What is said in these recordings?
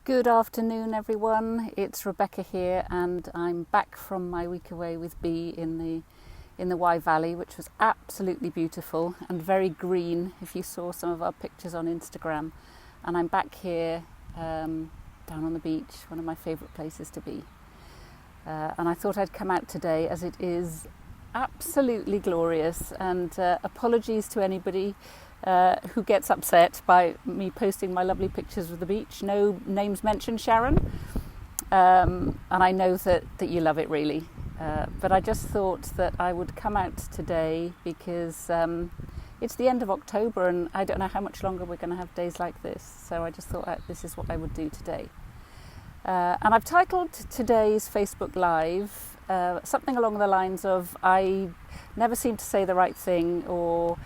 Good afternoon, everyone. It's Rebecca here, and I'm back from my week away with Bee in the Wye Valley, which was absolutely beautiful and very green. If you saw some of our pictures on Instagram, and I'm back here down on the beach, one of my favourite places to be. And I thought I'd come out today as it is absolutely glorious. And apologies to anybody who gets upset by me posting my lovely pictures of the beach. No names mentioned, Sharon. And I know that you love it really. But I just thought that I would come out today because it's the end of October and I don't know how much longer we're going to have days like this. So I just thought this is what I would do today. And I've titled today's Facebook Live something along the lines of I never seem to say the right thing, or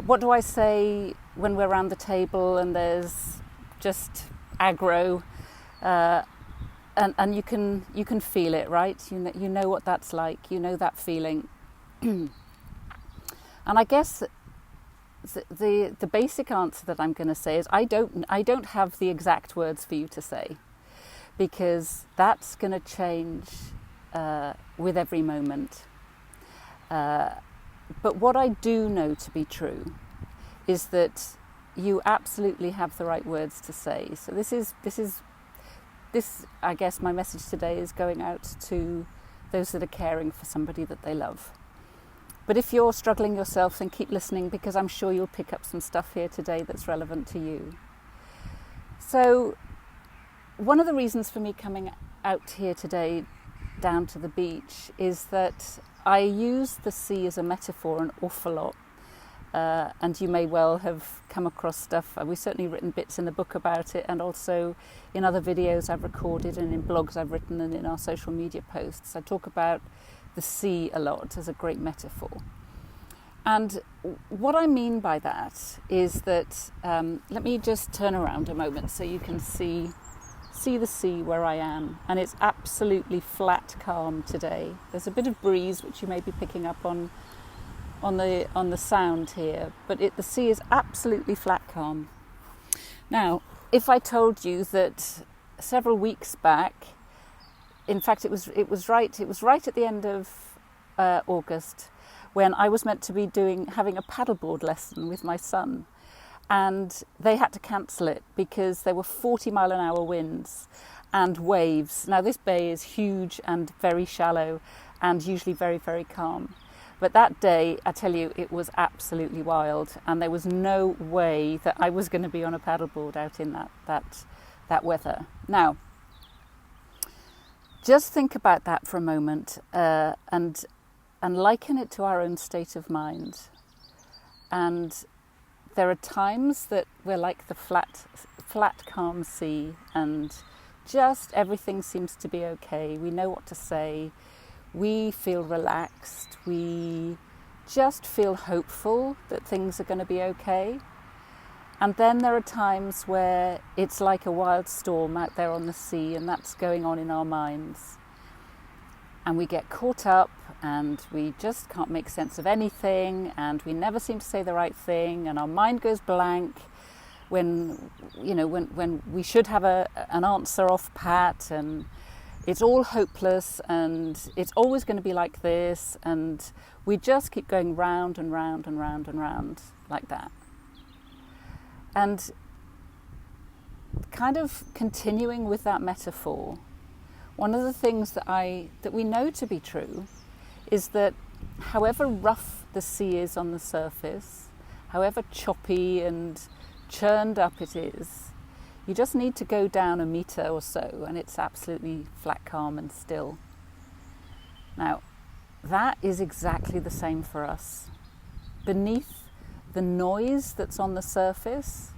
what do I say when we're around the table and there's just aggro, and you can feel it, right? You know what that's like. You know that feeling. And I guess the basic answer that I'm going to say is I don't have the exact words for you to say, because that's going to change with every moment. But what I do know to be true is that you absolutely have the right words to say. So this I guess my message today is going out to those that are caring for somebody that they love. But if you're struggling yourself, then keep listening, because I'm sure you'll pick up some stuff here today that's relevant to you. So one of the reasons for me coming out here today down to the beach is that I use the sea as a metaphor an awful lot, and you may well have come across stuff. We've certainly written bits in the book about it, and also in other videos I've recorded and in blogs I've written and in our social media posts. I talk about the sea a lot as a great metaphor. And what I mean by that is that, let me just turn around a moment so you can see the sea where I am, and it's absolutely flat calm today. There's a bit of breeze which you may be picking up on the sound here, but the sea is absolutely flat calm. Now, if I told you that several weeks back, in fact it was right at the end of August, when I was meant to be having a paddleboard lesson with my son, and they had to cancel it because there were 40-mile-an-hour winds and waves. Now, this bay is huge and very shallow and usually very, very calm. But that day, I tell you, it was absolutely wild, and there was no way that I was going to be on a paddleboard out in that weather. Now, just think about that for a moment, and liken it to our own state of mind. And there are times that we're like the flat, calm sea, and just everything seems to be okay. We know what to say. We feel relaxed. We just feel hopeful that things are going to be okay. And then there are times where it's like a wild storm out there on the sea, and that's going on in our minds. And we get caught up, and we just can't make sense of anything, and we never seem to say the right thing, and our mind goes blank when we should have an answer off pat, and it's all hopeless, and it's always going to be like this, and we just keep going round and round and round and round like that. And kind of continuing with that metaphor, one of the things that we know to be true is that however rough the sea is on the surface, however choppy and churned up it is, you just need to go down a metre or so and it's absolutely flat, calm and still. Now, that is exactly the same for us. Beneath the noise that's on the surface,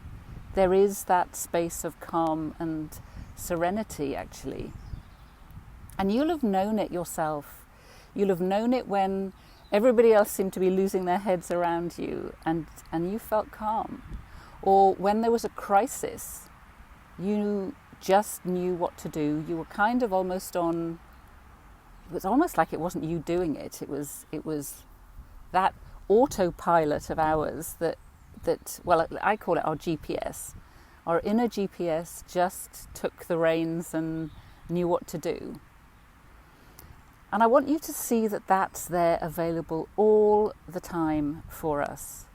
there is that space of calm and serenity, actually. And you'll have known it yourself. You'll have known it when everybody else seemed to be losing their heads around you, and you felt calm. Or when there was a crisis, you just knew what to do. You were kind of almost on, it was almost like it wasn't you doing it. It was that autopilot of ours that well, I call it our GPS. Our inner GPS just took the reins and knew what to do. And I want you to see that that's there available all the time for us.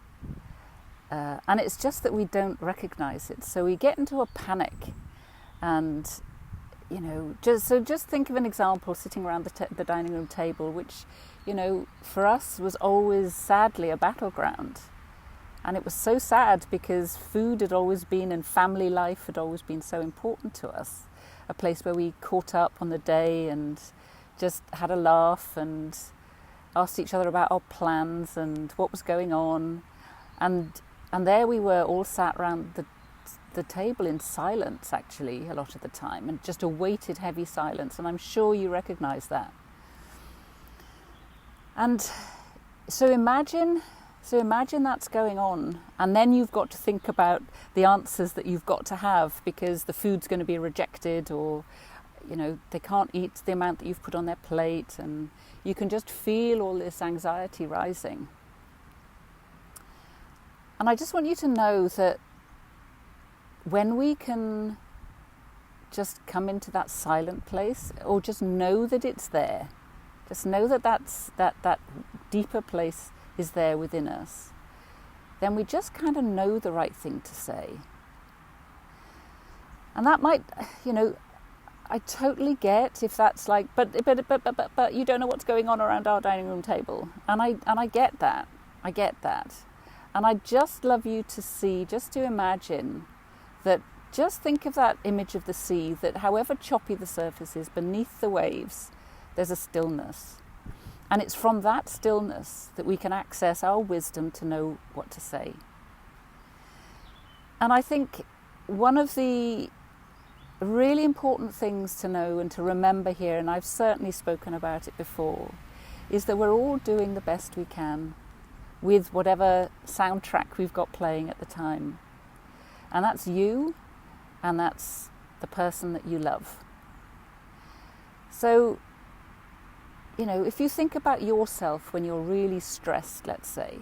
And it's just that we don't recognize it. So we get into a panic. And, you know, just think of an example sitting around the dining room table, which, you know, for us was always sadly a battleground. And it was so sad because food had always been, and family life had always been so important to us. A place where we caught up on the day and just had a laugh and asked each other about our plans and what was going on. And there we were all sat around the table in silence, actually, a lot of the time, and just a weighted, heavy silence. And I'm sure you recognise that. And so imagine that's going on, and then you've got to think about the answers that you've got to have, because the food's going to be rejected, or, you know, they can't eat the amount that you've put on their plate, and you can just feel all this anxiety rising. And I just want you to know that when we can just come into that silent place, or just know that it's there, just know that that deeper place is there within us, then we just kind of know the right thing to say. And that might, you know, I totally get if that's like, but you don't know what's going on around our dining room table. And I get that. I get that. And I'd just love you to see, just to imagine that, just think of that image of the sea, that however choppy the surface is, beneath the waves, there's a stillness. And it's from that stillness that we can access our wisdom to know what to say. And I think one of the really important things to know and to remember here, and I've certainly spoken about it before, is that we're all doing the best we can with whatever soundtrack we've got playing at the time. And that's you, and that's the person that you love. So, you know, if you think about yourself when you're really stressed, let's say,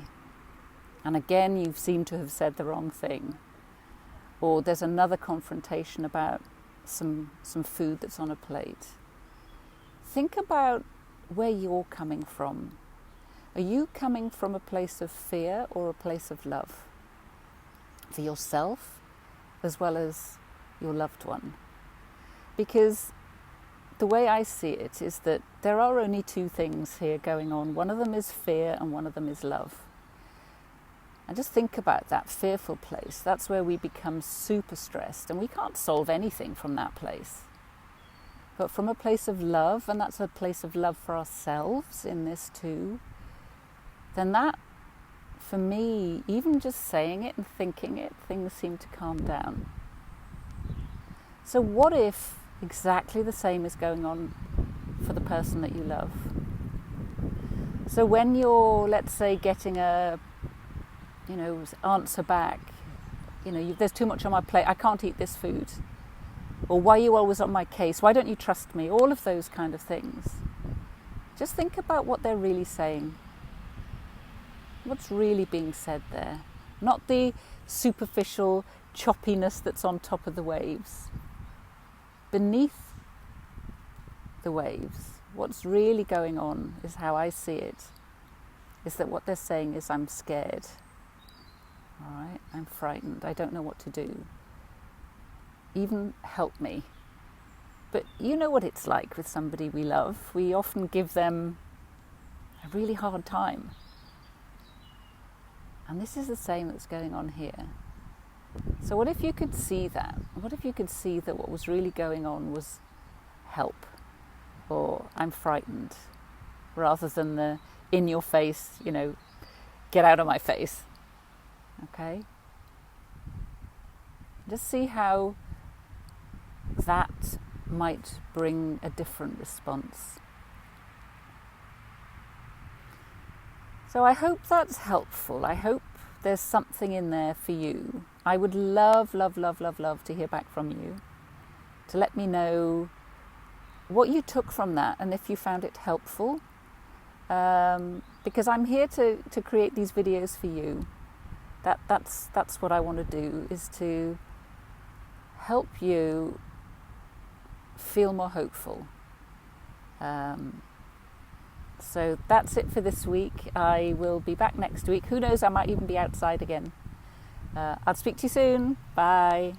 and again you seem to have said the wrong thing, or there's another confrontation about some food that's on a plate, think about where you're coming from. Are you coming from a place of fear or a place of love? For yourself as well as your loved one. Because the way I see it is that there are only two things here going on. One of them is fear and one of them is love. And just think about that fearful place. That's where we become super stressed, and we can't solve anything from that place. But from a place of love, and that's a place of love for ourselves in this too, then that, for me, even just saying it and thinking it, things seem to calm down. So what if exactly the same is going on for the person that you love? So when you're, let's say, getting a, you know, answer back, you know, there's too much on my plate, I can't eat this food. Or why are you always on my case? Why don't you trust me? All of those kind of things. Just think about what they're really saying. What's really being said there? Not the superficial choppiness that's on top of the waves. Beneath the waves, what's really going on, is how I see it, is that what they're saying is, I'm scared. All right, I'm frightened. I don't know what to do. Even help me. But you know what it's like with somebody we love. We often give them a really hard time. And this is the same that's going on here. So what if you could see that? What if you could see that what was really going on was help, or I'm frightened, rather than the in your face, you know, get out of my face. Okay? Just see how that might bring a different response. So I hope that's helpful. I hope there's something in there for you. I would love, love, love, love, love to hear back from you, to let me know what you took from that and if you found it helpful. Because I'm here to create these videos for you. That's what I want to do, is to help you feel more hopeful. So that's it for this week. I will be back next week. Who knows, I might even be outside again. I'll speak to you soon. Bye.